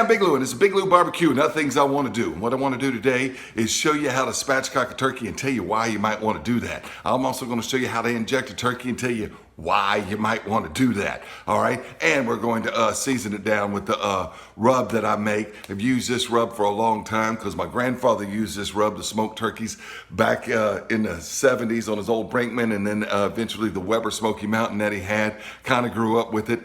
Big Lou, and it's a Big Lou barbecue and other things I want to do. And what I want to do today is show you how to spatchcock a turkey and tell you why you might want to do that. I'm also going to show you how to inject a turkey and tell you why you might want to do that. All right, and we're going to season it down with the rub that I make. I've used this rub for a long time because my grandfather used this rub to smoke turkeys back in the 70s on his old Brinkman, and then eventually the Weber Smoky Mountain that he had. Kind of grew up with it.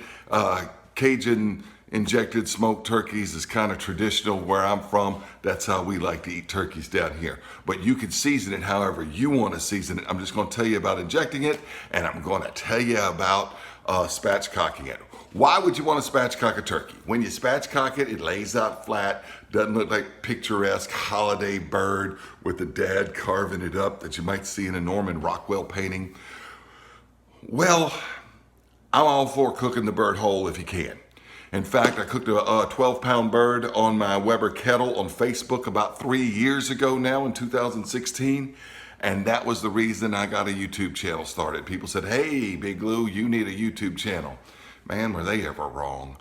Cajun injected smoked turkeys is kind of traditional where I'm from. That's how we like to eat turkeys down here. But you can season it however you want to season it. I'm just going to tell you about injecting it, and I'm going to tell you about spatchcocking it. Why would you want to spatchcock a turkey? When you spatchcock it, it lays out flat, doesn't look like picturesque holiday bird with the dad carving it up that you might see in a Norman Rockwell painting. Well, I'm all for cooking the bird whole if you can. In fact, I cooked a 12-pound bird on my Weber kettle on Facebook about 3 years ago now in 2016. And that was the reason I got a YouTube channel started. People said, hey, Big Lou, you need a YouTube channel. Man, were they ever wrong.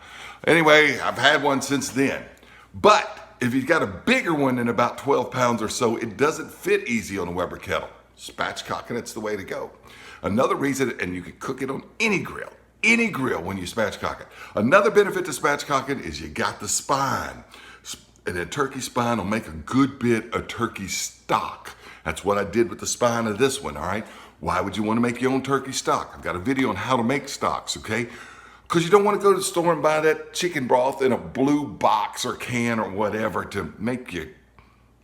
Anyway, I've had one since then. But if you've got a bigger one than about 12 pounds or so, it doesn't fit easy on a Weber kettle. Spatchcocking, it's the way to go. Another reason, and you can cook it on any grill when you spatchcock it. Another benefit to spatchcocking is you got the spine. And a turkey spine will make a good bit of turkey stock. That's what I did with the spine of this one, all right? Why would you want to make your own turkey stock? I've got a video on how to make stocks, okay? Because you don't want to go to the store and buy that chicken broth in a blue box or can or whatever to make your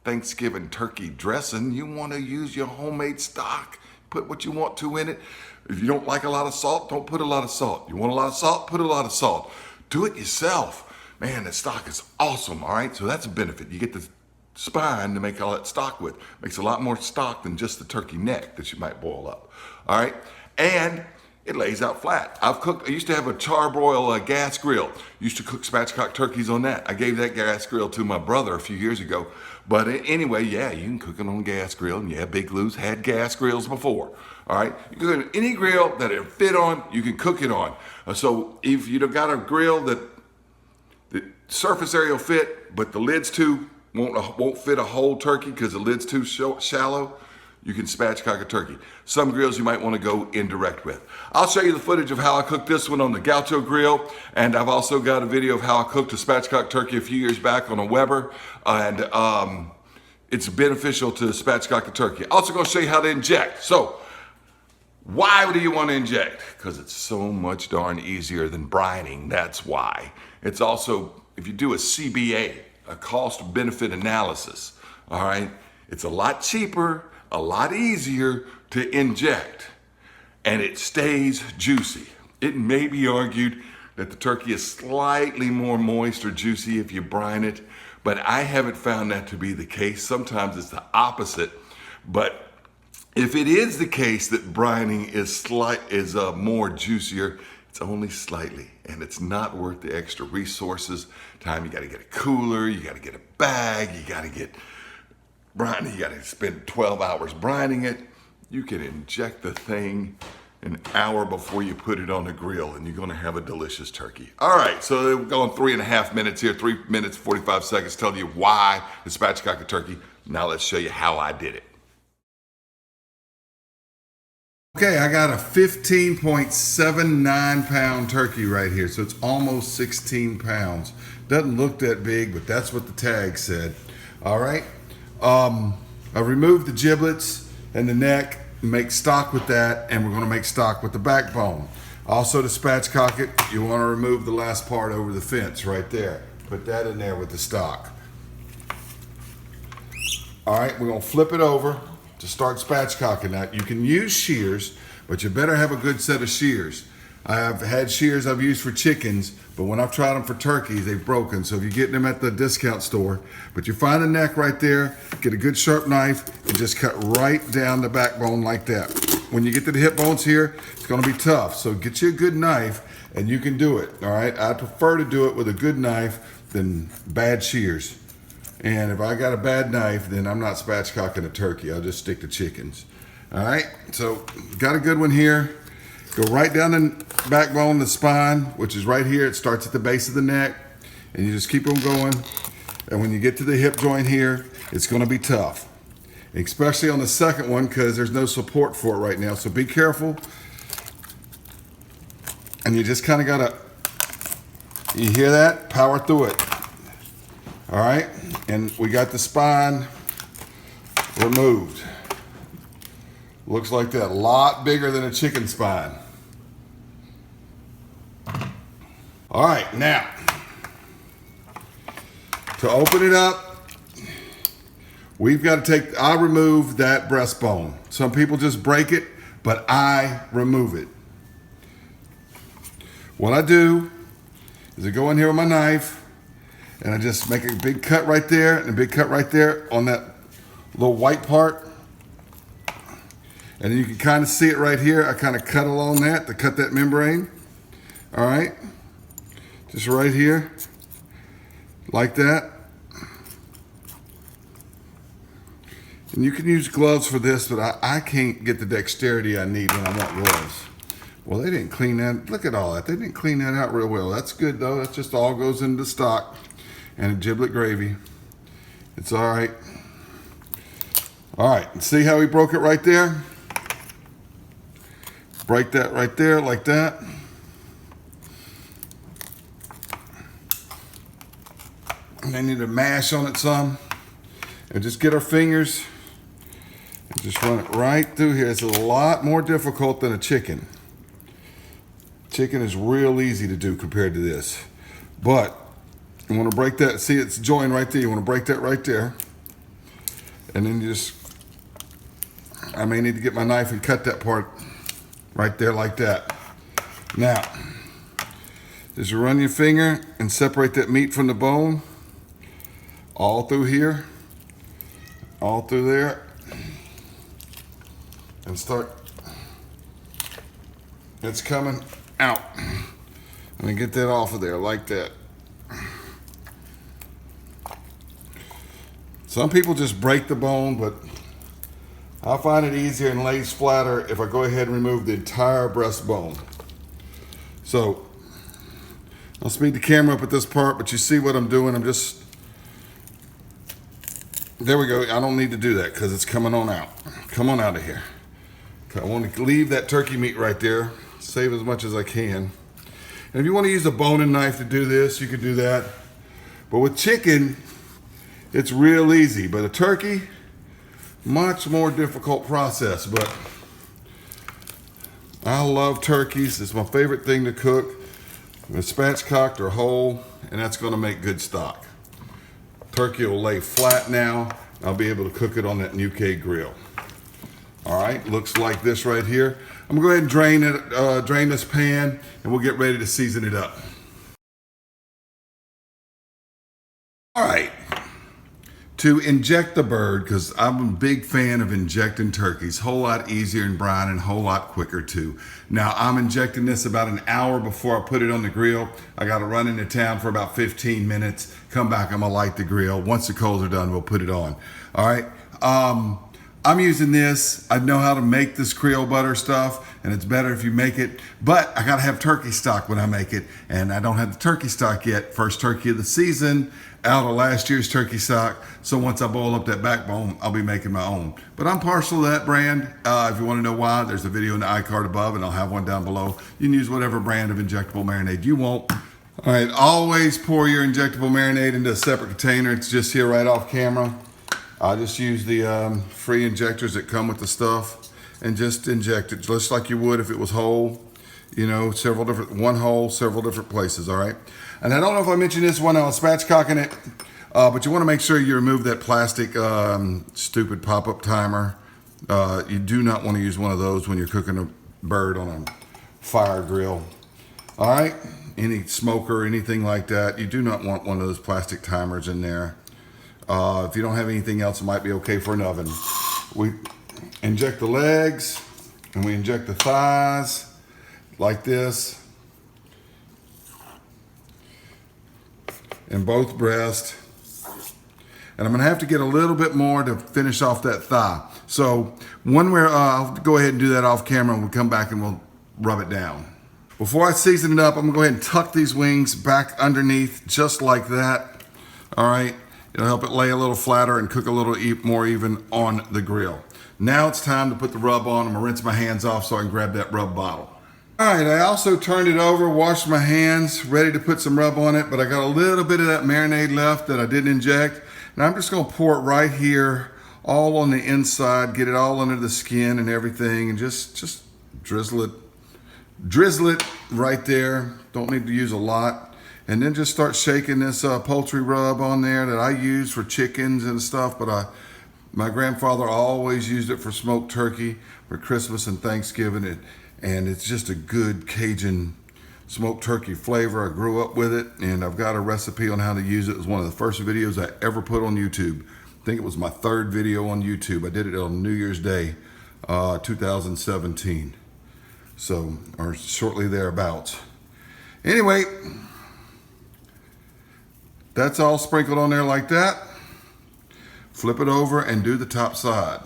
Thanksgiving turkey dressing. You want to use your homemade stock. Put what you want to in it. If you don't like a lot of salt, don't put a lot of salt. You want a lot of salt, put a lot of salt. Do it yourself. Man, that stock is awesome, all right? So that's a benefit. You get the spine to make all that stock with. Makes a lot more stock than just the turkey neck that you might boil up, all right? And it lays out flat. I used to have a charbroil gas grill. Used to cook spatchcock turkeys on that. I gave that gas grill to my brother a few years ago. But anyway, yeah, you can cook it on a gas grill. And yeah, Big Lou's had gas grills before. All right, you can cook it on any grill that it'll fit on, you can cook it on. So if you've got a grill that the surface area will fit, but the lids too won't fit a whole turkey because the lid's too shallow, you can spatchcock a turkey. Some grills you might want to go indirect with. I'll show you the footage of how I cooked this one on the gaucho grill, and I've also got a video of how I cooked a spatchcock turkey a few years back on a Weber, and it's beneficial to spatchcock a turkey. Also going to show you how to inject. So, why do you want to inject? Because it's so much darn easier than brining, that's why. It's also, if you do a CBA, a cost benefit analysis, all right, it's a lot cheaper, a lot easier to inject, and it stays juicy. It may be argued that the turkey is slightly more moist or juicy if you brine it, but I haven't found that to be the case. Sometimes it's the opposite, but if it is the case that brining is more juicier, it's only slightly, and it's not worth the extra resources, time. You got to get a cooler, you got to get a bag, you got to get brining, you got to spend 12 hours brining it. You can inject the thing an hour before you put it on the grill, and you're going to have a delicious turkey. All right, so we're going 3.5 minutes here, 3 minutes, 45 seconds, telling you why to spatchcock a turkey. Now let's show you how I did it. Okay, I got a 15.79 pound turkey right here, so it's almost 16 pounds. Doesn't look that big, but that's what the tag said. All right, I removed the giblets and the neck, make stock with that, and we're gonna make stock with the backbone. Also to spatchcock it, you wanna remove the last part over the fence right there. Put that in there with the stock. All right, we're gonna flip it over to start spatchcocking that. You can use shears, but you better have a good set of shears. I've had shears I've used for chickens, but when I've tried them for turkeys, they've broken. So if you're getting them at the discount store, but you find the neck right there, get a good sharp knife, and just cut right down the backbone like that. When you get to the hip bones here, it's gonna be tough. So get you a good knife and you can do it, all right? I prefer to do it with a good knife than bad shears. And if I got a bad knife, then I'm not spatchcocking a turkey. I'll just stick to chickens. All right, so got a good one here. Go right down the backbone, the spine, which is right here. It starts at the base of the neck. and you just keep on going. And when you get to the hip joint here, it's gonna be tough, especially on the second one because there's no support for it right now. So be careful. And you just kind of gotta, you hear that? Power through it. All right, and we got the spine removed. Looks like that, a lot bigger than a chicken spine. All right, now, to open it up, we've got to take, I remove that breastbone. Some people just break it, but I remove it. What I do is I go in here with my knife and I just make a big cut right there and a big cut right there on that little white part. And then you can kind of see it right here. I kind of cut along that to cut that membrane. All right. Just right here, like that. And you can use gloves for this, but I can't get the dexterity I need when I want gloves. Well, they didn't clean that. Look at all that. They didn't clean that out real well. That's good though. That just all goes into stock and a giblet gravy. It's all right. All right, see how we broke it right there? Break that right there like that. And then need to mash on it some. And just get our fingers and just run it right through here. It's a lot more difficult than a chicken. Chicken is real easy to do compared to this. But you want to break that, see it's joined right there. You want to break that right there. And then you just, I may need to get my knife and cut that part right there like that. Now, just run your finger and separate that meat from the bone. All through here, all through there. And start, it's coming out. And then get that off of there like that. Some people just break the bone, but I find it easier and lays flatter if I go ahead and remove the entire breastbone. So, I'll speed the camera up at this part, but you see what I'm doing. I'm just, there we go. I don't need to do that because it's coming on out. Come on out of here. I want to leave that turkey meat right there. Save as much as I can. And if you want to use a boning knife to do this, you can do that. But with chicken, it's real easy. But a turkey, much more difficult process. But I love turkeys. It's my favorite thing to cook. They're spatchcocked or whole, and that's going to make good stock. Turkey will lay flat now. I'll be able to cook it on that Ñuke grill. All right, looks like this right here. I'm gonna go ahead and drain it, drain this pan, and we'll get ready to season it up. All right, to inject the bird, because I'm a big fan of injecting turkeys. Whole lot easier in brining, whole lot quicker too. Now I'm injecting this about an hour before I put it on the grill. I gotta run into town for about 15 minutes. Come back, I'm gonna light the grill. Once the coals are done, we'll put it on. All right, I'm using this. I know how to make this Creole butter stuff, and it's better if you make it, but I gotta have turkey stock when I make it, and I don't have the turkey stock yet. First turkey of the season, out of last year's turkey stock. So once I boil up that backbone, I'll be making my own. But I'm partial to that brand. If you wanna know why, there's a video in the iCard above, and I'll have one down below. You can use whatever brand of injectable marinade you want. All right, always pour your injectable marinade into a separate container. It's just here right off camera. I just use the free injectors that come with the stuff and just inject it just like you would if it was whole. You know, several different, one hole, several different places, all right? And I don't know if I mentioned this when I was spatchcocking it, but you wanna make sure you remove that plastic stupid pop-up timer. You do not wanna use one of those when you're cooking a bird on a fire grill, all right? Any smoker, anything like that, you do not want one of those plastic timers in there. If you don't have anything else, it might be okay for an oven. We inject the legs and we inject the thighs like this. And both breasts. And I'm gonna have to get a little bit more to finish off that thigh. So when we're, I'll go ahead and do that off camera and we'll come back and we'll rub it down. Before I season it up, I'm gonna go ahead and tuck these wings back underneath just like that. All right, it'll help it lay a little flatter and cook a little more even on the grill. Now it's time to put the rub on. I'm gonna rinse my hands off so I can grab that rub bottle. All right, I also turned it over, washed my hands, ready to put some rub on it, but I got a little bit of that marinade left that I didn't inject. And I'm just gonna pour it right here, all on the inside, get it all under the skin and everything, and just drizzle it right there. Don't need to use a lot. And then just start shaking this poultry rub on there that I use for chickens and stuff, but my grandfather always used it for smoked turkey for Christmas and Thanksgiving. And it's just a good Cajun smoked turkey flavor. I grew up with it, and I've got a recipe on how to use it. It was one of the first videos I ever put on YouTube. I think it was my 3rd video on YouTube. I did it on New Year's Day, 2017. So, or shortly thereabouts. Anyway, that's all sprinkled on there like that. Flip it over and do the top side.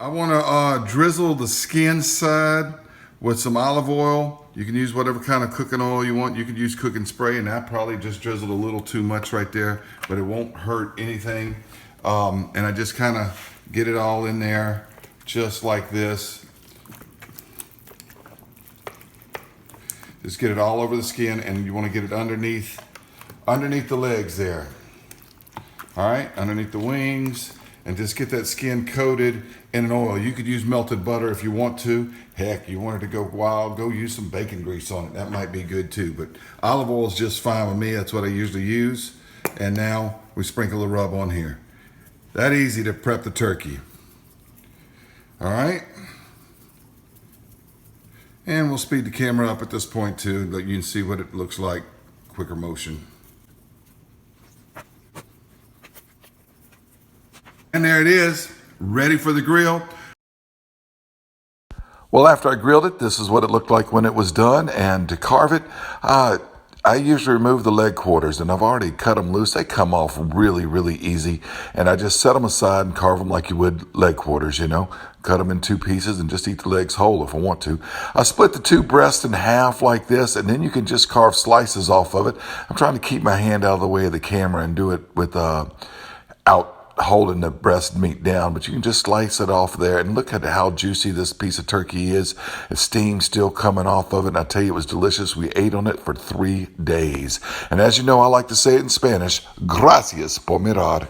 I want to drizzle the skin side with some olive oil. You can use whatever kind of cooking oil you want. You could use cooking spray, and I probably just drizzled a little too much right there, but it won't hurt anything. And I just kind of get it all in there just like this. Just get it all over the skin, and you want to get it underneath the legs there. All right, underneath the wings. And just get that skin coated in an oil. You could use melted butter if you want to. Heck, you wanted to go wild, go use some bacon grease on it. That might be good too, but olive oil is just fine with me. That's what I usually use. And now we sprinkle the rub on here. That easy to prep the turkey. All right. And we'll speed the camera up at this point too, but you can see what it looks like, quicker motion. And there it is, ready for the grill. Well, after I grilled it, this is what it looked like when it was done. And to carve it, I usually remove the leg quarters, and I've already cut them loose. They come off really, really easy. And I just set them aside and carve them like you would leg quarters, you know. Cut them in 2 pieces and just eat the legs whole if I want to. I split the 2 breasts in half like this, and then you can just carve slices off of it. I'm trying to keep my hand out of the way of the camera and do it with out holding the breast meat down, but you can just slice it off there, and look at how juicy this piece of turkey is. The steam still coming off of it, and I tell you, it was delicious. We ate on it for 3 days. And as you know, I like to say it in Spanish, gracias por mirar.